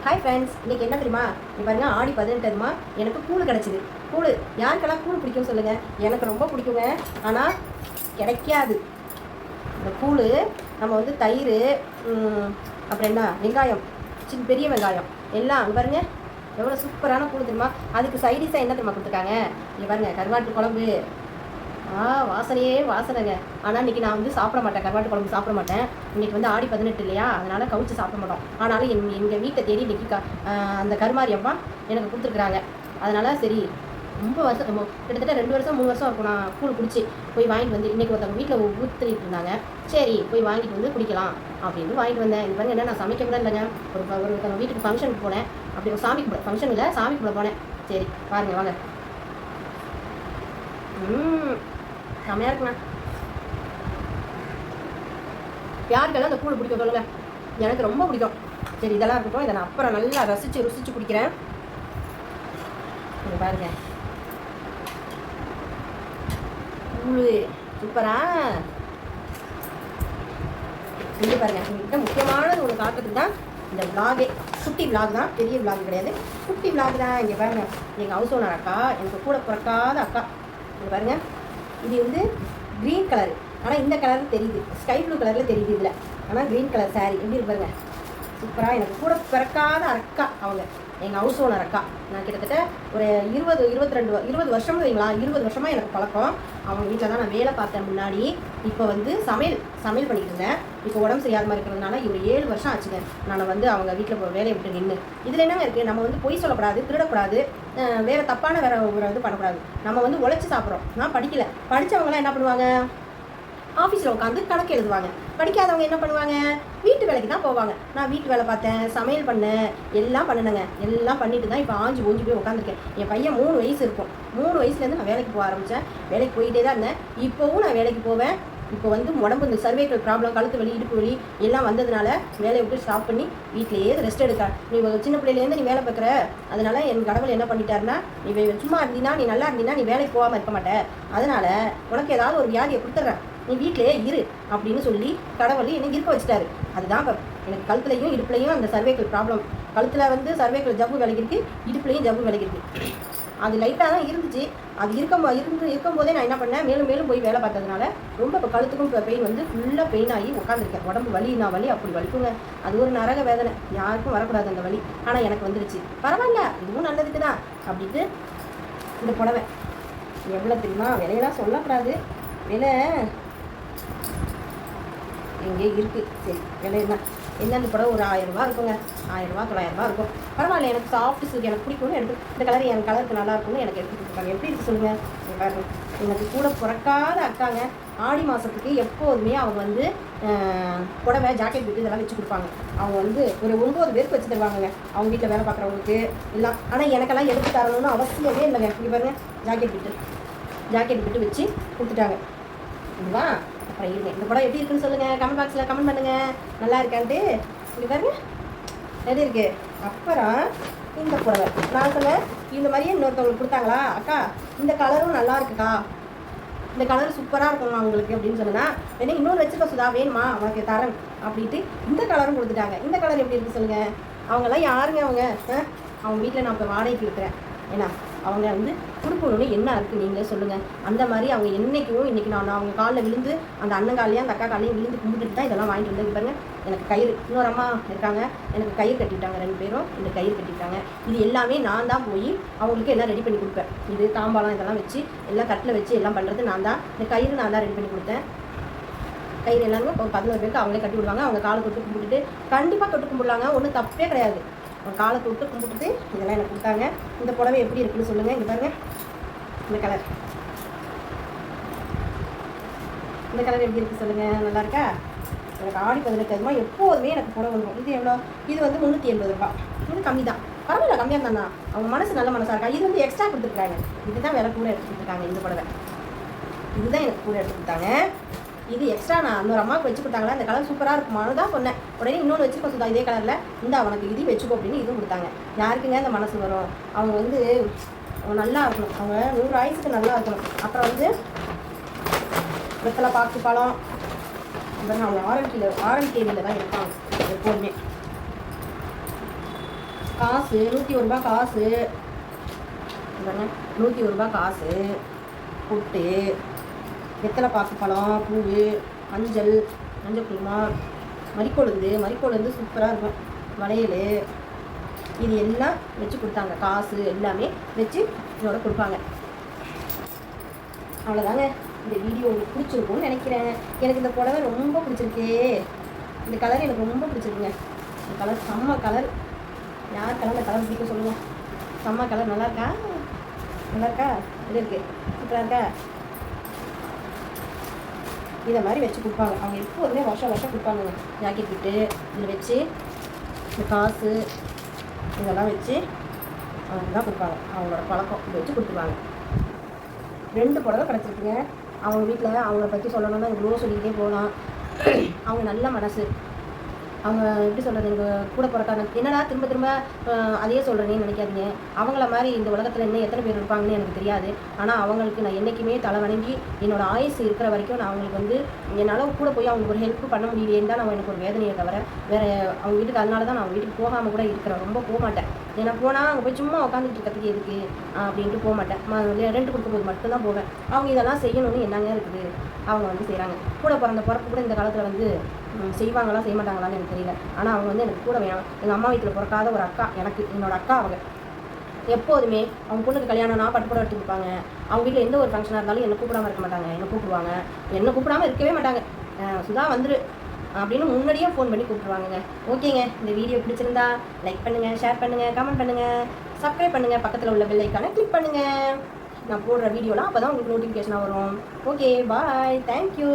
Hi friends, இன்றைக்கி என்ன தெரியுமா? நீ பாருங்கள், ஆடி 18 எனக்கு கூழ் கிடச்சிது. கூழ் யாருக்கெல்லாம் கூழ் பிடிக்கும் சொல்லுங்கள். எனக்கு ரொம்ப பிடிக்குங்க. ஆனால் கிடைக்காது இந்த கூழ். நம்ம வந்து தயிர், அப்புறம் என்ன வெங்காயம், பெரிய வெங்காயம் எல்லாம் அங்கே பாருங்கள் எவ்வளோ சூப்பரான கூழ் தெரியுமா. அதுக்கு சைடிஷாக என்ன தெரியுமா கொடுத்துருக்காங்க? இங்கே பாருங்கள், கருவாட்டு குழம்பு. வாசனையே வாசனைங்க. ஆனால் இன்றைக்கி நான் வந்து சாப்பிட மாட்டேன், கருவாட்டு குழம்பு சாப்பிட மாட்டேன். இன்றைக்கி வந்து ஆடி 18 இல்லையா, அதனால் கவுச்சு சாப்பிட மாட்டோம். ஆனாலும் எங்கள் வீட்டை தேடி இன்றைக்கி அந்த கருமாரி அம்மா எனக்கு கொடுத்துருக்குறாங்க. அதனால் சரி, ரொம்ப வருஷம் கிட்டத்தட்ட 2 வருஷம் 3 வருஷம் இருக்கும் நான் கூழ் குடிச்சு போய் வாங்கிட்டு வந்து. இன்றைக்கி ஒருத்தவங்க வீட்டில் ஊற்றிட்டு இருந்தாங்க. சரி போய் வாங்கிட்டு வந்து குடிக்கலாம் அப்படின்னு வாங்கிட்டு வந்தேன். இது பாருங்க, என்ன நான் சமைக்க கூட இல்லைங்க. ஒருத்தவங்க வீட்டுக்கு ஃபங்க்ஷனுக்கு போனேன். அப்படி ஒரு சாமி கும்பிட ஃபங்க்ஷன் இல்லை, சாமி கும்பிட போனேன். சரி பாருங்கள் வாங்க. செம்மையாக இருக்குண்ணா. யாருக்கெல்லாம் அந்த கூழ் பிடிக்கும் சொல்லுங்கள். எனக்கு ரொம்ப பிடிக்கும். சரி இதெல்லாம் இருக்கட்டும், இதை நான் அப்புறம் நல்லா ருசிச்சு குடிக்கிறேன். நீங்கள் பாருங்க, கூழ் சூப்பரா. இங்கே பாருங்கள், உங்கள்கிட்ட முக்கியமானது ஒன்று காட்டுறதுக்கு தான் இந்த விளாகே. குட்டி விளாக் தான், பெரிய விளாக் கிடையாது, குட்டி விளாக் தான். இங்கே பாருங்கள், எங்கள் ஹவுஸ் ஓனர் அக்கா, எனக்கு கூட பிறக்காத அக்கா. இங்கே பாருங்கள், இது வந்து க்ரீன் கலரு. ஆனால் இந்த கலரில் தெரியுது, ஸ்கை ப்ளூ கலரில் தெரியுது இதில். ஆனால் க்ரீன் கலர் சாரீ எப்படி இருக்கு பாருங்க, சூப்பராக. எனக்கு கூட பிறக்காத அக்கா அவங்க, எங்கள் ஹவுஸ் ஓனர் அக்கா. நான் கிட்டத்தட்ட ஒரு 20 வருஷம்னு வைங்களா, 20 வருஷமாக எனக்கு பழக்கம். அவங்க வீட்டில் தான் நான் வேலை பார்த்தேன் முன்னாடி. இப்போ வந்து சமையல் பண்ணிட்டு இருந்தேன். இப்போ உடம்பு சரியாத மாதிரி இருக்கிறதுனால ஒரு 7 வருஷம் ஆச்சுங்க நான் வந்து அவங்க வீட்டில் வேலையை விட்டு நின்று. இதில் என்னங்க இருக்குது, நம்ம வந்து பொய் சொல்லக்கூடாது, திருடக்கூடாது, வேறு தப்பான ஒரு இது பண்ணக்கூடாது. நம்ம வந்து உழைச்சி சாப்பிட்றோம். நான் படிக்கலை. படித்தவங்களாம் என்ன பண்ணுவாங்க, ஆஃபீஸில் உட்காந்து கணக்கு எழுதுவாங்க. படிக்காதவங்க என்ன பண்ணுவாங்க, வீட்டு வேலைக்கு தான் போவாங்க. நான் வீட்டு வேலை பார்த்தேன், சமையல் பண்ணேன், எல்லாம் பண்ணினேங்க. எல்லாம் பண்ணிட்டு தான் இப்போ ஆஞ்சி ஓஞ்சி போய் உட்காந்துருக்கேன். என் பையன் 3 வயசு இருக்கும். 3 வயசுலேருந்து நான் வேலைக்கு போக ஆரம்பித்தேன். வேலைக்கு போயிட்டே தான் இருந்தேன். இப்போவும் நான் வேலைக்கு போவேன். இப்போ வந்து உடம்பு இந்த சர்வைக்கல் ப்ராப்ளம், கழுத்து வலி, இடுப்பு வலி எல்லாம் வந்ததுனால வேலையை விட்டு ஸ்டாப் பண்ணி வீட்டிலேயே ரெஸ்ட் எடுக்க. நீ சின்ன பிள்ளையிலேருந்து நீ வேலை பார்க்குற, அதனால் என் கடவுள் என்ன பண்ணிட்டாருன்னா, நீ சும்மா இருந்தீங்கன்னா, நீ நல்லா இருந்தீங்கன்னா நீ வேலைக்கு போகாமல் இருக்க மாட்டேன். அதனால் உனக்கு ஏதாவது ஒரு வியாதியை கொடுத்துட்றேன், நீ வீட்டிலே இரு அப்படின்னு சொல்லி கடவுள் என்னை இருக்க வச்சுட்டாரு. அதுதான் இப்போ எனக்கு கழுத்துலையும் இடுப்புலையும் அந்த சர்வைக்கல் ப்ராப்ளம். கழுத்தில் வந்து சர்வைக்கல் ஜவ்வு விலகிருக்கு, இடுப்புலையும் ஜவ்வு விலகிருக்கு. அது லைட்டாக தான் இருந்துச்சு. அது இருக்கும்போதே நான் என்ன பண்ணேன், மேலும் போய் வேலை பார்த்ததுனால ரொம்ப இப்போ கழுத்துக்கும் பெயின் வந்து ஃபுல்லாக பெயின் ஆகி உட்காந்துருக்கேன். உடம்பு வலி அப்படி வலிக்குங்க. அது ஒரு நரக வேதனை, யாருக்கும் வரக்கூடாது அந்த வலி. ஆனால் எனக்கு வந்துருச்சு. பரவாயில்ல, இதுவும் நல்லதுக்கு தான் அப்படின்ட்டு இந்த புடவை எவ்வளோ தெரியுமா, விலையெல்லாம் சொல்லக்கூடாது. விலை எங்கே இருக்குது, சரி விலை என்ன புடவை ஒரு 1000 ரூபா இருக்குங்க. 1000 ரூபா 900 ரூபா இருக்கும். பரவாயில்ல, எனக்கு சாஃப்ட் சில்க் எனக்கு பிடிக்கும்னு எடுத்து, இந்த கலர் என் கலருக்கு நல்லா இருக்கும்னு எனக்கு எடுத்து கொடுத்துருக்காங்க. எப்படி இருக்குது சொல்லுங்கள். எனக்கு கூட பிறக்காத அக்காங்க. ஆடி மாதத்துக்கு எப்போதுமே அவங்க வந்து புடவை, ஜாக்கெட் பிட்டு இதெல்லாம் வச்சு கொடுப்பாங்க. அவங்க வந்து ஒரு 9 பேருக்கு வச்சு தருவாங்கங்க, அவங்க வீட்டில் வேலை பார்க்குறவங்களுக்கு எல்லாம். ஆனால் எனக்கெல்லாம் எடுத்து தரணும்னு அவசியமே இல்லைங்க. இப்படி பாருங்க, ஜாக்கெட் பிட்டு வச்சு கொடுத்துட்டாங்க. இதுவா அப்புறம் இருங்க, இந்த படம் எப்படி இருக்குன்னு சொல்லுங்கள், கமெண்ட் பாக்ஸில் கமெண்ட் பண்ணுங்கள். நல்லா இருக்கான்ட்டு இங்கே பாருங்க எது இருக்குது. அப்புறம் இந்த புடவை நான் சொன்னேன், இந்த மாதிரியே இன்னொருத்தவங்களுக்கு கொடுத்தாங்களா, அக்கா இந்த கலரும் நல்லா இருக்குக்கா, இந்த கலர் சூப்பராக இருக்கும்மா உங்களுக்கு அப்படின்னு சொன்னா, வேணா இன்னொன்று வச்சுருக்க சுதா, வேணுமா உனக்கு தரேன் அப்படின்ட்டு இந்த கலரும் கொடுத்துட்டாங்க. இந்த கலர் எப்படி இருக்குது சொல்லுங்கள். அவங்கெல்லாம் யாருங்க அவங்க வீட்டில் நான் இப்போ வாடகைக்கு இருக்கிறேன். ஏன்னா அவங்க வந்து கொடுக்கணும்னு என்ன இருக்குது நீங்களே சொல்லுங்கள். அந்த மாதிரி அவங்க இன்றைக்கி நான் அவங்க காலில் விழுந்து, அந்த அண்ணன் காலையும் அந்த அக்கா காலையும் விழுந்து கும்பிட்டுட்டு தான் இதெல்லாம் வாங்கிட்டு வந்து பாருங்க. எனக்கு கயிறு, இன்னொரு அம்மா இருக்காங்க, எனக்கு கயிறு கட்டிவிட்டாங்க. 2 பேரும் இந்த கயிறு கட்டிவிட்டாங்க. இது எல்லாமே நான் தான் போய் அவங்களுக்கு எல்லாம் ரெடி பண்ணி கொடுப்பேன். இது தாம்பாலம் இதெல்லாம் வச்சு எல்லாம் கட்டில் வச்சு எல்லாம் பண்ணுறது நான் தான். இந்த கயிறு நான் தான் ரெடி பண்ணி கொடுத்தேன். கயிறு எல்லாமே ஒரு 11 பேருக்கு அவங்களே கட்டி விடுவாங்க. அவங்க காலை தொட்டு கும்பிட்டுட்டு கண்டிப்பாக தொட்டு கும்பிடலாங்க, ஒன்றும் தப்பே கிடையாது. அவங்க காலை தொட்டு கும்பிட்டுட்டு இதெல்லாம் எனக்கு கொடுத்தாங்க. இந்த புடவை எப்படி இருக்குன்னு சொல்லுங்கள். இங்கே பாருங்கள், இந்த கலர் எப்படி இருக்குது சொல்லுங்கள். நல்லா இருக்கா? எனக்கு ஆடி 18 எப்போதுமே எனக்கு புடவை வந்துடும். இது எவ்வளோ, இது வந்து 380 ரூபா. இது கம்மி தான், பரவாயில்ல, கம்மியாக இருந்தா அவங்க மனசு நல்ல மனசாக இருக்கா. இது வந்து எக்ஸ்ட்ரா கொடுத்துருக்காங்க. இதுதான் விலை கூட எடுத்து கொடுத்துருக்காங்க. இந்த புடவை இதுதான் எனக்கு கூட எடுத்து கொடுத்தாங்க. இது எக்ஸ்ட்ரா நான் இன்னொரு அம்மாவுக்கு வச்சு கொடுத்தாங்களா, இந்த கலர் சூப்பராக இருக்குமானு தான் சொன்னேன். உடனே இன்னொன்று வச்சுக்கோ சுதா, இதே கலரில் இந்த அவனுக்கு இது வச்சுக்கோ அப்படின்னு இதுவும் கொடுத்தாங்க. யாருக்குங்க இந்த மனசு வரும்? அவங்க வந்து நல்லா இருக்கணும், அவங்க 100 ஆயுசுக்கு நல்லா இருக்கணும். அப்புறம் வந்து வெத்தலை, பாக்கு, பழம், அவங்க ஆரஞ்சு கேவியில் தான் இருப்பாங்க எப்போதுமே. காசு 101 ரூபா காசு, 101 ரூபா காசு, புட்டு, வெத்தலை பாக்கு பழம், பூவு, மஞ்சள் குருமா, மறிக்கொழுந்து சூப்பராக இருக்கும், வளையல், இது எல்லாம் வச்சு கொடுத்தாங்க. காசு எல்லாமே வச்சு இதோட கொடுப்பாங்க. அவ்வளோதாங்க. இந்த வீடியோ உங்களுக்கு பிடிச்சிருக்கும்னு நினைக்கிறேன். எனக்கு இந்த புடவை ரொம்ப பிடிச்சிருக்கு. இந்த கலர் எனக்கு ரொம்ப பிடிச்சிருக்குங்க. இந்த கலர் செம்ம கலர். யார் கலர் இந்த கலர் பிடிக்கும் சொல்லுங்கள். செம்ம கலர். நல்லா இருக்கா? இது இருக்குது, சூப்பராக இருக்கா? இதை மாதிரி வச்சு கொடுப்பாங்க. அவங்க எப்போதுமே வருஷம் கொடுப்பாங்க. ஜாக்கெட் விட்டு இதில் வச்சு இந்த காசு இதெல்லாம் வச்சு அவங்க தான் கொடுப்பாங்க. அவங்களோட பழக்கம் இதை வச்சு கொடுத்துருவாங்க. 2 புடவை கிடச்சிருக்குங்க. அவங்க வீட்டில் அவங்கள பற்றி சொல்லணும்னா இவ்வளோ சொல்லிக்கிட்டே போகலாம். அவங்க நல்ல மனசு. அவங்க எப்படி சொல்கிறது, எனக்கு கூட பிறக்காங்க. என்னடா திரும்ப அதையே சொல்கிறேன்னு நினைக்காதீங்க. அவங்கள மாதிரி இந்த உலகத்தில் இன்னும் எத்தனை பேர் இருப்பாங்கன்னு எனக்கு தெரியாது. ஆனால் அவங்களுக்கு நான் என்றைக்குமே தலை வணங்கி என்னோடய ஆயுசு இருக்கிற வரைக்கும் நான் அவங்களுக்கு வந்து என்னால் கூட போய் அவங்களுக்கு ஒரு ஹெல்ப் பண்ண முடியலேன்னு தான் நான் எனக்கு ஒரு வேதனையை தவிர வேறு அவங்க வீட்டுக்கு அதனால தான் நான் அவங்க வீட்டுக்கு போகாமல் கூட இருக்கிறேன். ரொம்ப போக மாட்டேன். ஏன்னா போனால் அங்கே போய் சும்மா உட்காந்துட்டு இருக்கிறதுக்கு எதுக்கு அப்படின்ட்டு போக மாட்டேன். ரெண்ட் கொடுக்கும்போது மட்டும்தான் போவேன். அவங்க இதெல்லாம் செய்யணும்னு என்னங்க இருக்குது, அவங்க வந்து செய்கிறாங்க. கூட பிறந்த பிறப்பு கூட இந்த காலத்தில் வந்து செய்வாங்களா செய்ய மாட்டாங்களான்னு எனக்கு தெரியல. ஆனால் அவங்க வந்து எனக்கு கூட வேணும். எங்கள் அம்மா வீட்டில் பிறக்காத ஒரு அக்கா எனக்கு, என்னோட அக்கா. அவங்க எப்போதுமே அவங்க பொண்ணுக்கு கல்யாணம்னா பட்டுப்புடவை எடுத்து கொடுப்பாங்க. அவங்க வீட்டில் எந்த ஒரு ஃபங்க்ஷனாக இருந்தாலும் என்னை கூப்பிடாமல் இருக்க மாட்டாங்க. என்னை கூப்பிடுவாங்க. என்னை கூப்பிடாமல் இருக்கவே மாட்டாங்க. சுதா வந்துரு அப்படின்னு முன்னாடியே ஃபோன் பண்ணி கூப்பிடுவாங்க. ஓகேங்க, இந்த வீடியோ பிடிச்சிருந்தா லைக் பண்ணுங்கள், ஷேர் பண்ணுங்கள், கமெண்ட் பண்ணுங்கள், சப்ஸ்கிரைப் பண்ணுங்கள், பக்கத்தில் உள்ள பெல் ஐக்கானை கிளிக் பண்ணுங்கள். நான் போடுற வீடியோலாம் அப்போ தான் உங்களுக்கு நோட்டிஃபிகேஷனாக வரும். ஓகே, பாய், தேங்க்யூ.